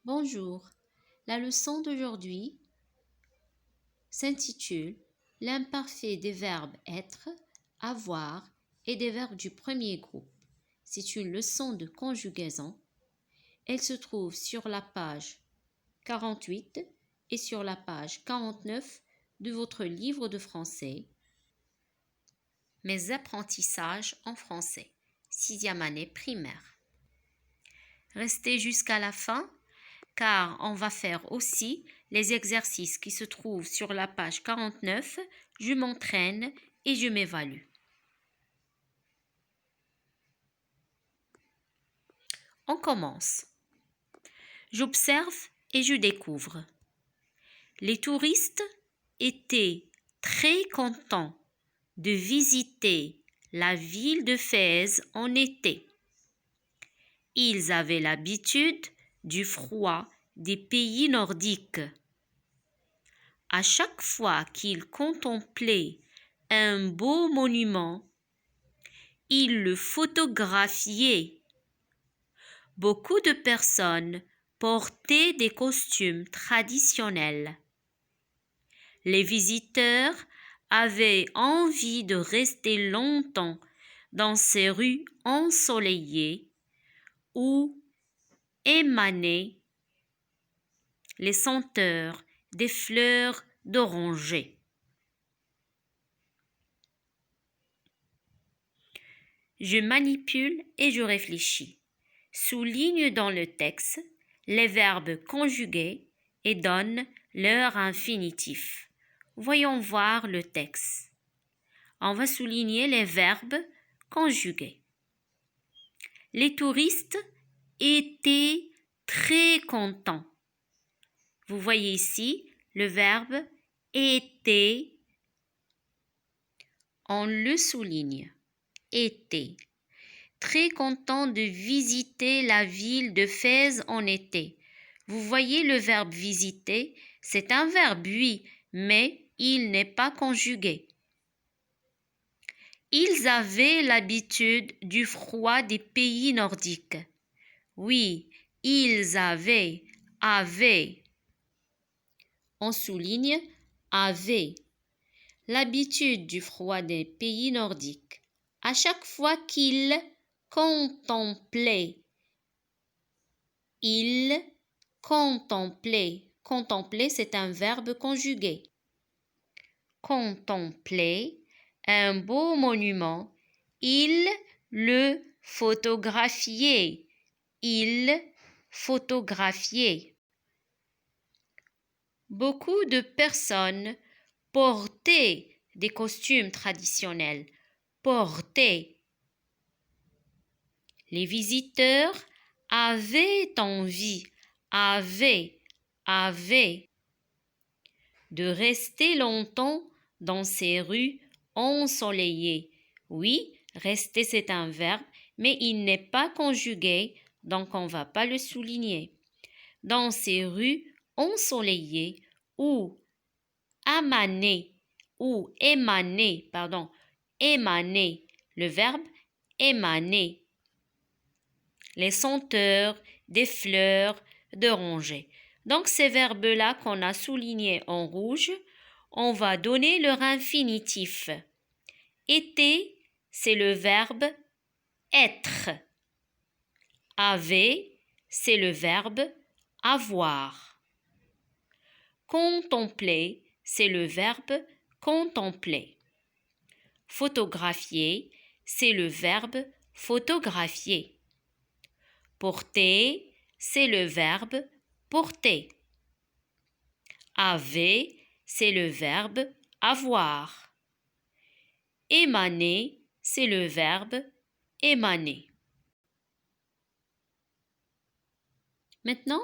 Bonjour, la leçon d'aujourd'hui s'intitule L'imparfait des verbes être, avoir et des verbes du premier groupe. C'est une leçon de conjugaison. Elle se trouve sur la page 48 et sur la page 49 de votre livre de français. Mes apprentissages en français, 6e année primaire. Restez jusqu'à la fin car on va faire aussi les exercices qui se trouvent sur la page 49. Je m'entraîne et je m'évalue. On commence. J'observe et je découvre. Les touristes étaient très contents de visiter la ville de Fès en été. Ils avaient l'habitude du froid des pays nordiques. À chaque fois qu'ils contemplaient un beau monument, ils le photographiaient. Beaucoup de personnes portaient des costumes traditionnels. Les visiteurs avaient envie de rester longtemps dans ces rues ensoleillées où émanaient les senteurs des fleurs d'oranger. Je manipule et je réfléchis. Souligne dans le texte les verbes conjugués et donne leur infinitif. Voyons voir le texte. On va souligner les verbes conjugués. Les touristes étaient très contents. Vous voyez ici le verbe était. On le souligne. Était. Très content de visiter la ville de Fès en été. Vous voyez le verbe visiter, c'est un verbe oui, mais il n'est pas conjugué. Ils avaient l'habitude du froid des pays nordiques. Oui, ils avaient. On souligne avaient l'habitude du froid des pays nordiques. À chaque fois qu'ils contemplaient. Il contemplait. Contempler, c'est un verbe conjugué. Contempler un beau monument. Il le photographiait. Il photographiait. Beaucoup de personnes portaient des costumes traditionnels. Portaient. Les visiteurs avaient envie, avaient de rester longtemps dans ces rues ensoleillées. Oui, rester c'est un verbe, mais il n'est pas conjugué, donc on ne va pas le souligner. Dans ces rues ensoleillées ou émaner, le verbe émaner. Les senteurs des fleurs d'oranger. Donc ces verbes-là qu'on a soulignés en rouge, on va donner leur infinitif. Était, c'est le verbe être. Avait, c'est le verbe avoir. Contempler, c'est le verbe contempler. Photographier, c'est le verbe photographier. Porter, c'est le verbe porter. Avait, c'est le verbe avoir. Émaner, c'est le verbe émaner. Maintenant,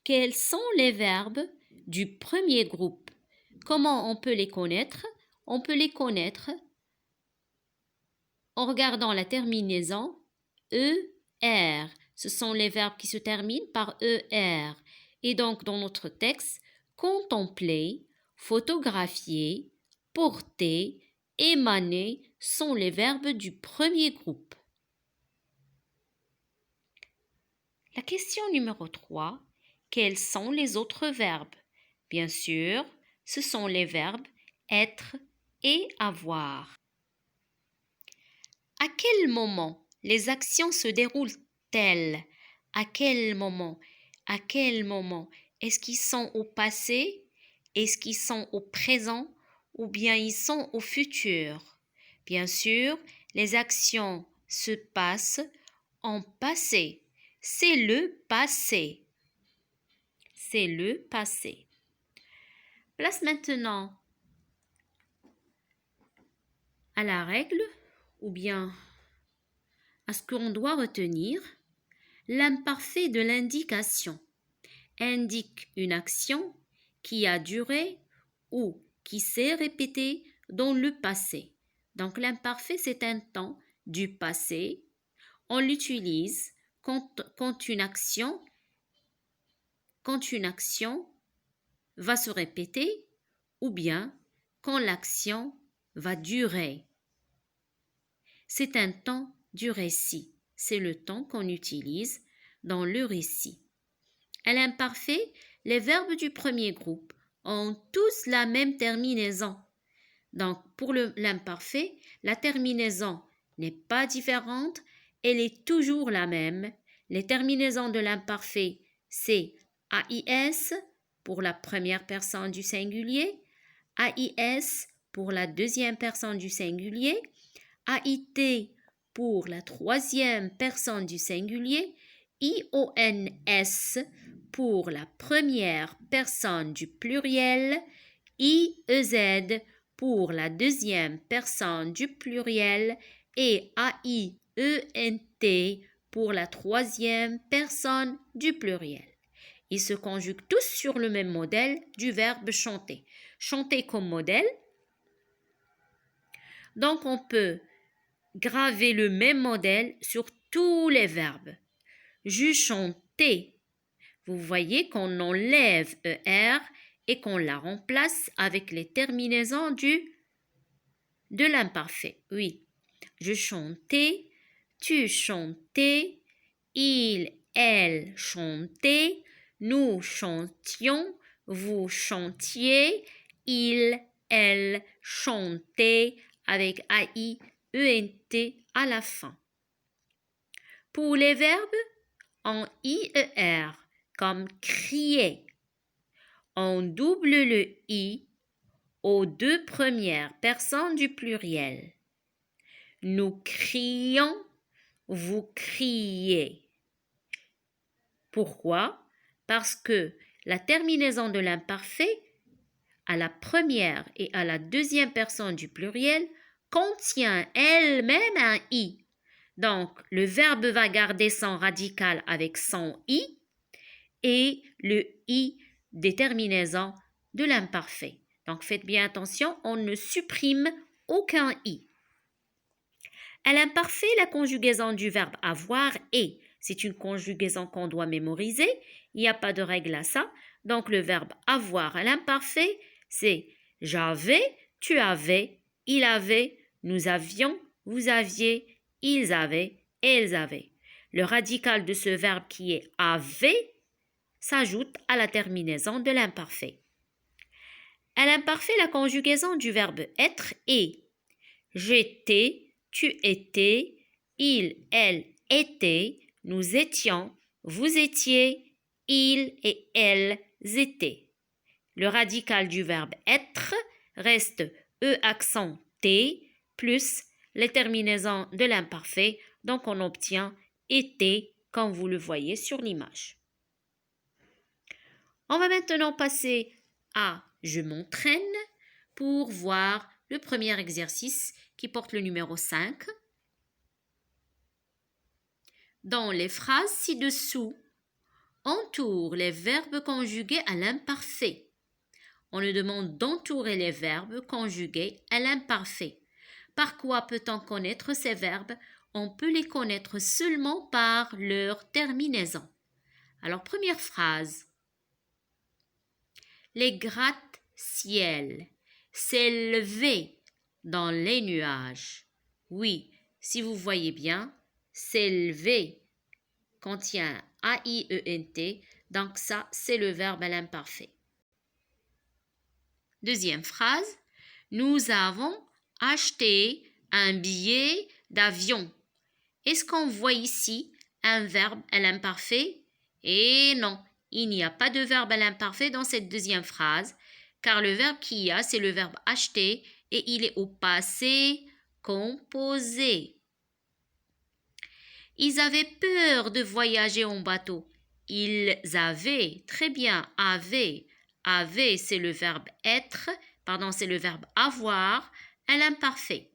quels sont les verbes du premier groupe? Comment on peut les connaître? On peut les connaître en regardant la terminaison ER. Ce sont les verbes qui se terminent par ER. Et donc, dans notre texte, contempler, photographier, porter, émaner sont les verbes du premier groupe. La question numéro 3. quels sont les autres verbes? Bien sûr, ce sont les verbes être et avoir. À quel moment les actions se déroulent-elles? À quel moment? À quel moment? Est-ce qu'ils sont au passé? Est-ce qu'ils sont au présent? Ou bien ils sont au futur? Bien sûr, les actions se passent en passé. C'est le passé. C'est le passé. Place maintenant à la règle ou bien à ce qu'on doit retenir. L'imparfait de l'indication indique une action qui a duré ou qui s'est répétée dans le passé. Donc l'imparfait, c'est un temps du passé. On l'utilise quand une action va se répéter ou bien quand l'action va durer. C'est un temps du récit. C'est le temps qu'on utilise dans le récit. À l'imparfait, les verbes du premier groupe ont tous la même terminaison. Donc, pour l'imparfait, la terminaison n'est pas différente, elle est toujours la même. Les terminaisons de l'imparfait, c'est AIS pour la première personne du singulier, AIS pour la deuxième personne du singulier, AIT pour la troisième personne du singulier, IONS pour la première personne du pluriel, IEZ pour la deuxième personne du pluriel et AIENT pour la troisième personne du pluriel. Ils se conjuguent tous sur le même modèle du verbe chanter. Chanter comme modèle. Donc on peut graver le même modèle sur tous les verbes. Je chantais. Vous voyez qu'on enlève ER et qu'on la remplace avec les terminaisons de l'imparfait. Oui. Je chantais, tu chantais, il, elle chantait, nous chantions, vous chantiez, il, elle chantait avec AI, ENT à la fin. Pour les verbes en IER, comme crier, on double le I aux deux premières personnes du pluriel. Nous crions, vous criez. Pourquoi? Parce que la terminaison de l'imparfait à la première et à la deuxième personne du pluriel contient elle-même un I. Donc, le verbe va garder son radical avec son I et le I des terminaisons de l'imparfait. Donc, faites bien attention, on ne supprime aucun I. À l'imparfait, la conjugaison du verbe avoir est. C'est une conjugaison qu'on doit mémoriser. Il n'y a pas de règle à ça. Donc, le verbe avoir à l'imparfait, c'est j'avais, tu avais, il avait, nous avions, vous aviez, ils avaient, elles avaient. Le radical de ce verbe qui est avait s'ajoute à la terminaison de l'imparfait. À l'imparfait, la conjugaison du verbe être est j'étais, tu étais, il, elle étaient, nous étions, vous étiez, ils et elles étaient. Le radical du verbe être reste E accent T plus les terminaisons de l'imparfait, donc on obtient était comme vous le voyez sur l'image. On va maintenant passer à je m'entraîne pour voir le premier exercice qui porte le numéro 5. Dans les phrases ci-dessous, entoure les verbes conjugués à l'imparfait. On nous demande d'entourer les verbes conjugués à l'imparfait. Par quoi peut-on connaître ces verbes? On peut les connaître seulement par leur terminaison. Alors, première phrase. Les gratte-ciel s'élevaient dans les nuages. Oui, si vous voyez bien, s'élever contient A-I-E-N-T. Donc ça, c'est le verbe à l'imparfait. Deuxième phrase. Nous avons acheté un billet d'avion. Est-ce qu'on voit ici un verbe à l'imparfait? Et non, il n'y a pas de verbe à l'imparfait dans cette deuxième phrase, car le verbe qu'il y a, c'est le verbe acheter et il est au passé composé. Ils avaient peur de voyager en bateau. Ils avaient, très bien, avaient. Avait, c'est le verbe être, pardon, c'est le verbe avoir à l'imparfait.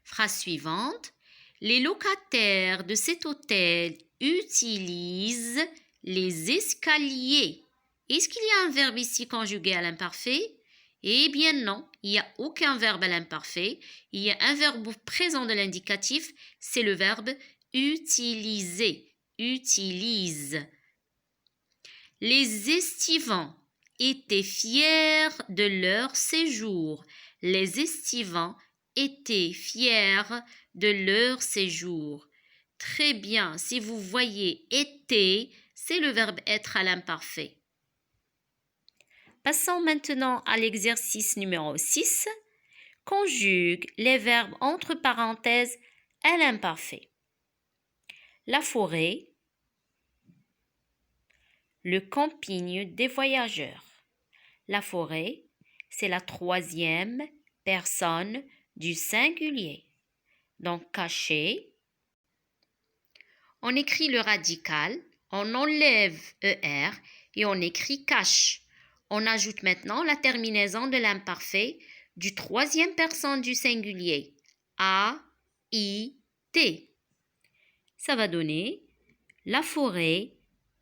Phrase suivante. Les locataires de cet hôtel utilisent les escaliers. Est-ce qu'il y a un verbe ici conjugué à l'imparfait? Eh bien non, il n'y a aucun verbe à l'imparfait. Il y a un verbe présent de l'indicatif, c'est le verbe utiliser. Utilise. Les estivants étaient fiers de leur séjour. Les estivants étaient fiers de leur séjour. Très bien, si vous voyez était, c'est le verbe être à l'imparfait. Passons maintenant à l'exercice numéro 6. Conjugue les verbes entre parenthèses à l'imparfait. La forêt, le camping des voyageurs. La forêt, c'est la troisième personne du singulier. Donc, caché, on écrit le radical, on enlève ER et on écrit cache. On ajoute maintenant la terminaison de l'imparfait du troisième personne du singulier. A, I, T. Ça va donner la forêt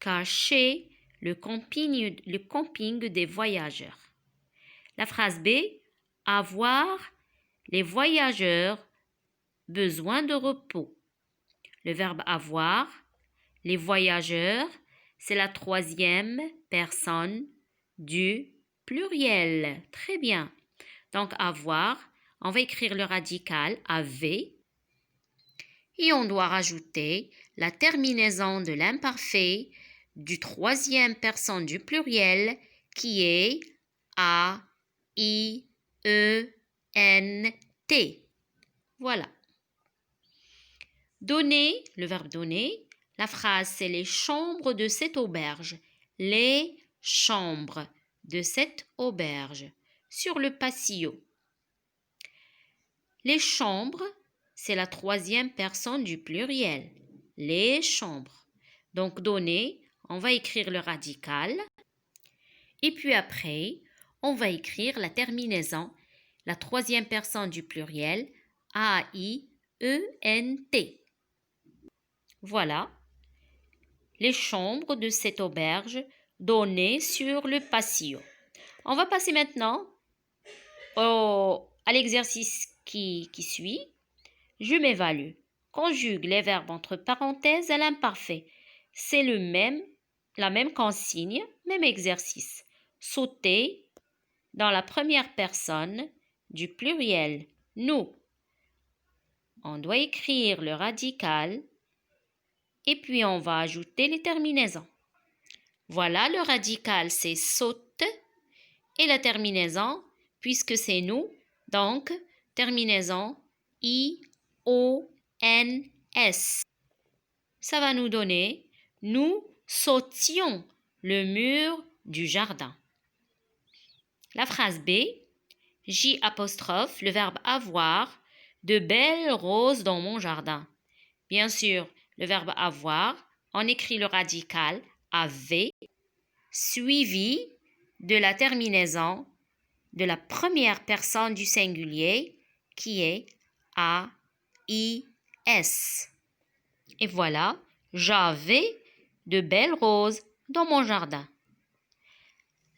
cachée, le camping des voyageurs. La phrase B, avoir les voyageurs besoin de repos. Le verbe avoir, les voyageurs, c'est la troisième personne du pluriel. Très bien. Donc avoir, on va écrire le radical avait et on doit rajouter la terminaison de l'imparfait du troisième personne du pluriel qui est A, I, E, N, T. Voilà. Donner, le verbe donner, la phrase c'est les chambres de cette auberge. Les chambres de cette auberge. Sur le patio. Les chambres, c'est la troisième personne du pluriel. Les chambres. Donc donner, on va écrire le radical. Et puis après, on va écrire la terminaison, la troisième personne du pluriel, A-I-E-N-T. Voilà, les chambres de cette auberge données sur le patio. On va passer maintenant à l'exercice qui suit. Je m'évalue. Conjugue les verbes entre parenthèses à l'imparfait. C'est la même consigne, même exercice. Sauter dans la première personne du pluriel. Nous. On doit écrire le radical et puis on va ajouter les terminaisons. Voilà, le radical c'est saute et la terminaison, puisque c'est nous, donc terminaison I-O-N-S. Ça va nous donner nous sautions le mur du jardin. La phrase B, J', le verbe avoir, de belles roses dans mon jardin. Bien sûr, le verbe avoir, on écrit le radical avait, suivi de la terminaison de la première personne du singulier qui est A-I-S. Et voilà, j'avais de belles roses dans mon jardin.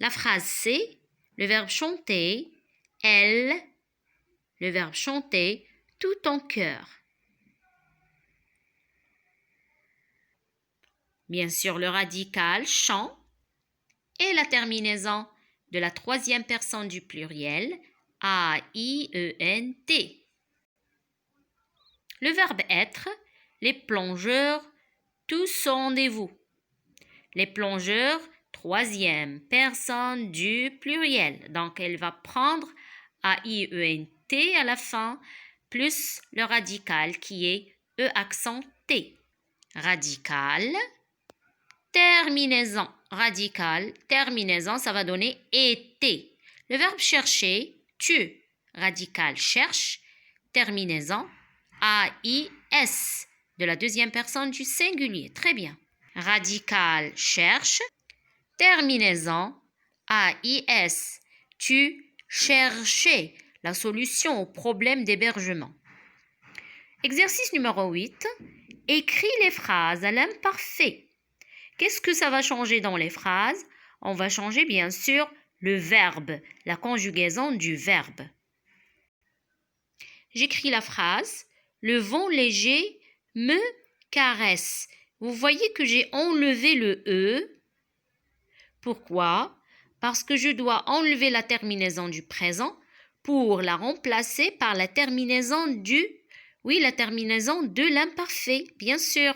La phrase C, le verbe chanter, elle, le verbe chanter, tout en cœur. Bien sûr, le radical chant et la terminaison de la troisième personne du pluriel, A-I-E-N-T. Le verbe être, les plongeurs tous au rendez-vous. Les plongeurs, troisième personne du pluriel. Donc, elle va prendre A-I-E-N-T à la fin, plus le radical qui est E accent T. Radical, terminaison. Radical, terminaison, ça va donner été. Le verbe chercher, tu. Radical, cherche. Terminaison, A-I-S, de la deuxième personne du singulier. Très bien. Radical, cherche. Terminaison, A-I-S. Tu cherchais la solution au problème d'hébergement. Exercice numéro 8. Écris les phrases à l'imparfait. Qu'est-ce que ça va changer dans les phrases? On va changer bien sûr le verbe, la conjugaison du verbe. J'écris la phrase « Le vent léger me caresse ». Vous voyez que j'ai enlevé le « e ». Pourquoi? Parce que je dois enlever la terminaison du présent pour la remplacer par la terminaison la terminaison de l'imparfait, bien sûr,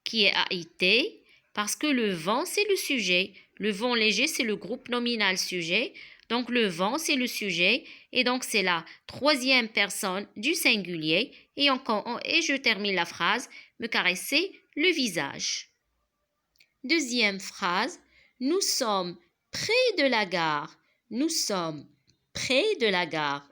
qui est AIT, parce que le vent, c'est le sujet. Le vent léger, c'est le groupe nominal sujet. Donc, le vent, c'est le sujet. Et donc, c'est la troisième personne du singulier. Et je termine la phrase, me caresser le visage. Deuxième phrase, nous sommes près de la gare. Nous sommes près de la gare.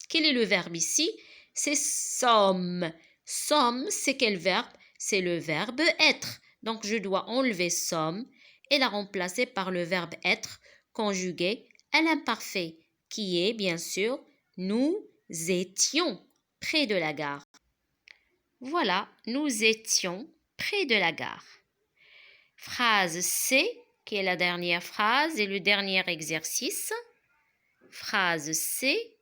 Quel est le verbe ici? C'est sommes. Sommes, c'est quel verbe? C'est le verbe être. Donc, je dois enlever sommes et la remplacer par le verbe être conjugué à l'imparfait, qui est bien sûr nous étions près de la gare. Voilà, nous étions près de la gare. Phrase C, qui est la dernière phrase et le dernier exercice. Phrase C.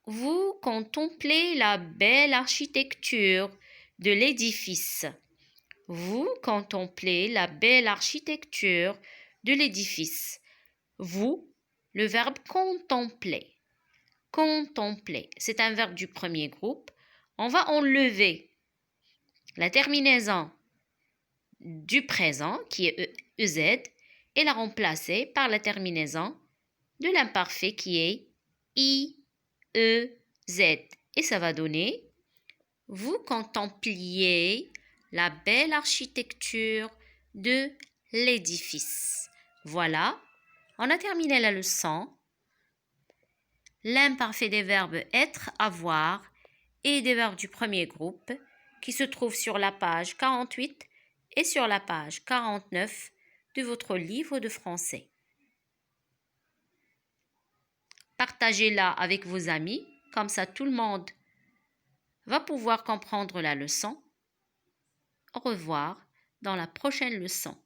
Vous contemplez la belle architecture de l'édifice. Vous contemplez la belle architecture de l'édifice. Vous, le verbe contempler. Contempler, c'est un verbe du premier groupe. On va enlever la terminaison du présent, qui est EZ, et la remplacer par la terminaison de l'imparfait, qui est IEZ. Et ça va donner « Vous contempliez la belle architecture de l'édifice ». Voilà, on a terminé la leçon. L'imparfait des verbes être, avoir et des verbes du premier groupe qui se trouvent sur la page 48 et sur la page 49 de votre livre de français. Partagez-la avec vos amis, comme ça tout le monde va pouvoir comprendre la leçon. Au revoir dans la prochaine leçon.